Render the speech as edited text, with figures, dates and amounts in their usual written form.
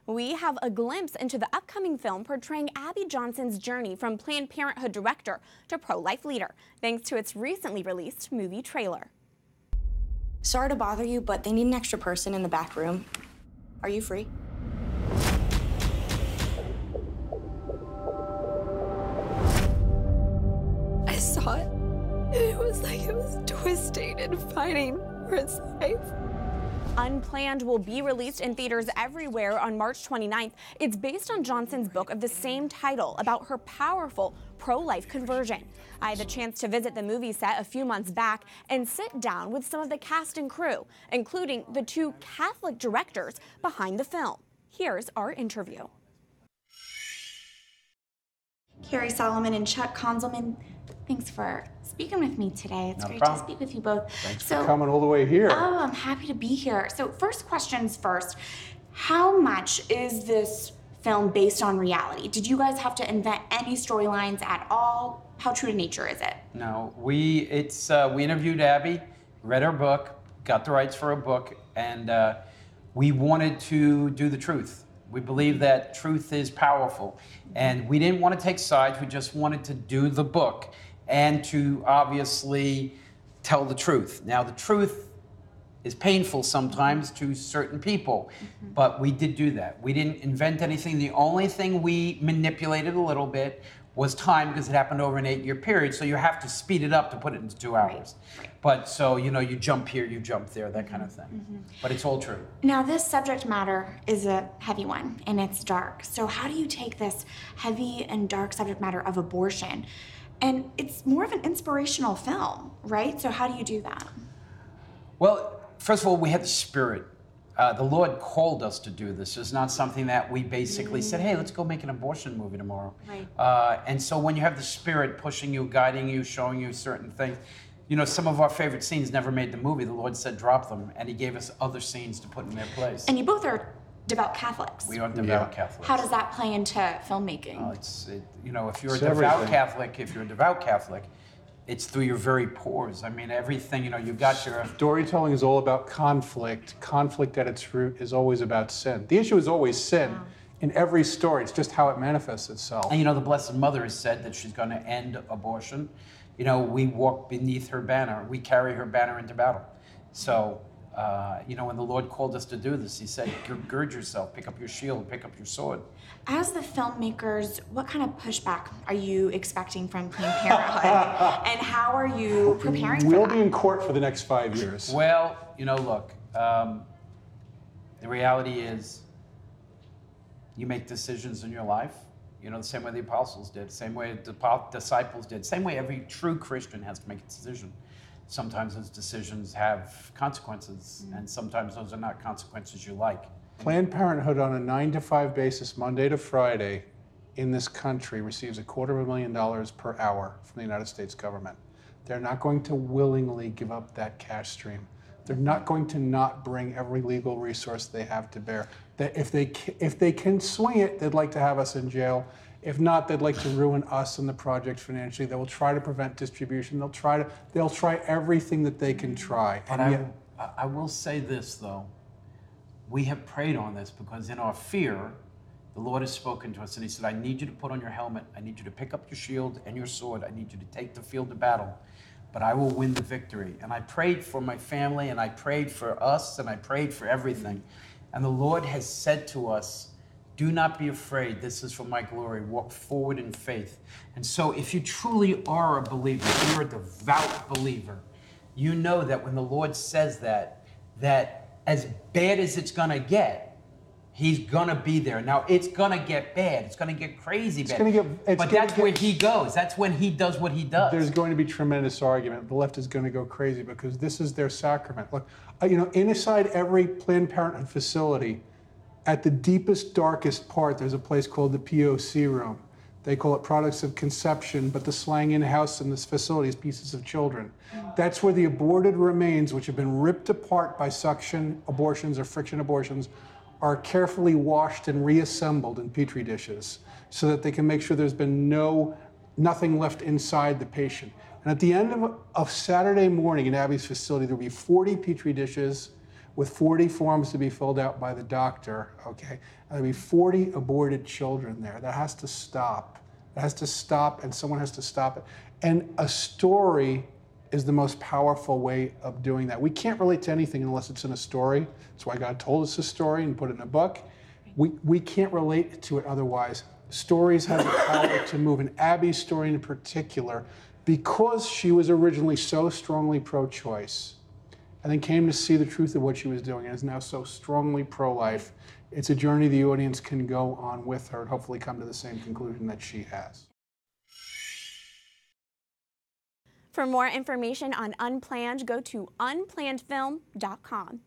We have a glimpse into the upcoming film portraying Abby Johnson's journey from Planned Parenthood director to pro-life leader, thanks to its recently released movie trailer. Sorry to bother you, but they need an extra person in the back room. Are you free? I saw it. It was like it was twisting and fighting for its life. Unplanned will be released in theaters everywhere on March 29th. It's based on Johnson's book of the same title about her powerful pro-life conversion. I had the chance to visit the movie set a few months back and sit down with some of the cast and crew, including the two Catholic directors behind the film. Here's our interview. Carrie Solomon and Chuck Konzelman, thanks for speaking with me today. It's great to speak with you both. Thanks for coming all the way here. Oh, I'm happy to be here. So first questions first, how much is this film based on reality? Did you guys have to invent any storylines at all? How true to nature is it? No, we interviewed Abby, read her book, got the rights for her book, and we wanted to do the truth. We believe that truth is powerful, and we didn't want to take sides. We just wanted to do the book and to obviously tell the truth. Now, the truth is painful sometimes to certain people, but we did do that. We didn't invent anything. The only thing we manipulated a little bit was time, because it happened over an 8-year period, so you have to speed it up to put it into 2 hours. Right. But so, you know, you jump here, you jump there, that kind of thing. But it's all true. Now, this subject matter is a heavy one, and it's dark. So how do you take this heavy and dark subject matter of abortion? And it's more of an inspirational film, right? So how do you do that? Well, first of all, we had the spirit. The Lord called us to do this. It's not something that we basically said, hey, let's go make an abortion movie tomorrow. Right. And so when you have the spirit pushing you, guiding you, showing you certain things, you know, some of our favorite scenes never made the movie. The Lord said, drop them. And he gave us other scenes to put in their place. And you both are devout Catholics. We are devout Catholics. How does that play into filmmaking? You know, if you're a devout Catholic, it's through your very pores. I mean, everything, you know, you've got your... Storytelling is all about conflict. Conflict at its root is always about sin. The issue is always sin in every story. It's just how it manifests itself. And you know, the Blessed Mother has said that she's going to end abortion. You know, we walk beneath her banner. We carry her banner into battle. So, you know, when the Lord called us to do this, he said, gird yourself, pick up your shield, pick up your sword. As the filmmakers, what kind of pushback are you expecting from Planned Parenthood? And how are you preparing for that? We'll be in court for the next 5 years. Well, you know, look, the reality is you make decisions in your life, you know, the same way the apostles did, same way the disciples did, same way every true Christian has to make a decision. Sometimes those decisions have consequences, and sometimes those are not consequences you like. Planned Parenthood on a 9-to-5 basis, Monday to Friday, in this country receives $250,000 per hour from the United States government. They're not going to willingly give up that cash stream. They're not going to not bring every legal resource they have to bear. That if they can swing it, they'd like to have us in jail. If not, they'd like to ruin us and the project financially. They will try to prevent distribution. They'll try everything that they can try. But I will say this, though. We have prayed on this because in our fear, the Lord has spoken to us and he said, I need you to put on your helmet. I need you to pick up your shield and your sword. I need you to take the field of battle, but I will win the victory. And I prayed for my family and I prayed for us and I prayed for everything. And the Lord has said to us, do not be afraid. This is for my glory. Walk forward in faith. And so if you truly are a believer, if you're a devout believer, you know that when the Lord says that as bad as it's going to get, he's going to be there. Now, it's going to get bad. It's going to get crazy bad. But that's where he goes. That's when he does what he does. There's going to be tremendous argument. The left is going to go crazy because this is their sacrament. Look, you know, inside every Planned Parenthood facility, at the deepest, darkest part, there's a place called the POC room. They call it products of conception, but the slang in-house in this facility is pieces of children. That's where the aborted remains, which have been ripped apart by suction abortions or friction abortions, are carefully washed and reassembled in Petri dishes so that they can make sure there's been nothing left inside the patient. And at the end of Saturday morning in Abby's facility, there'll be 40 Petri dishes with 40 forms to be filled out by the doctor, okay? There'll be 40 aborted children there. That has to stop. It has to stop, and someone has to stop it. And a story is the most powerful way of doing that. We can't relate to anything unless it's in a story. That's why God told us a story and put it in a book. We can't relate to it otherwise. Stories have the power to move, and Abby's story in particular, because she was originally so strongly pro-choice, and then came to see the truth of what she was doing, and is now so strongly pro-life. It's a journey the audience can go on with her and hopefully come to the same conclusion that she has. For more information on Unplanned, go to unplannedfilm.com.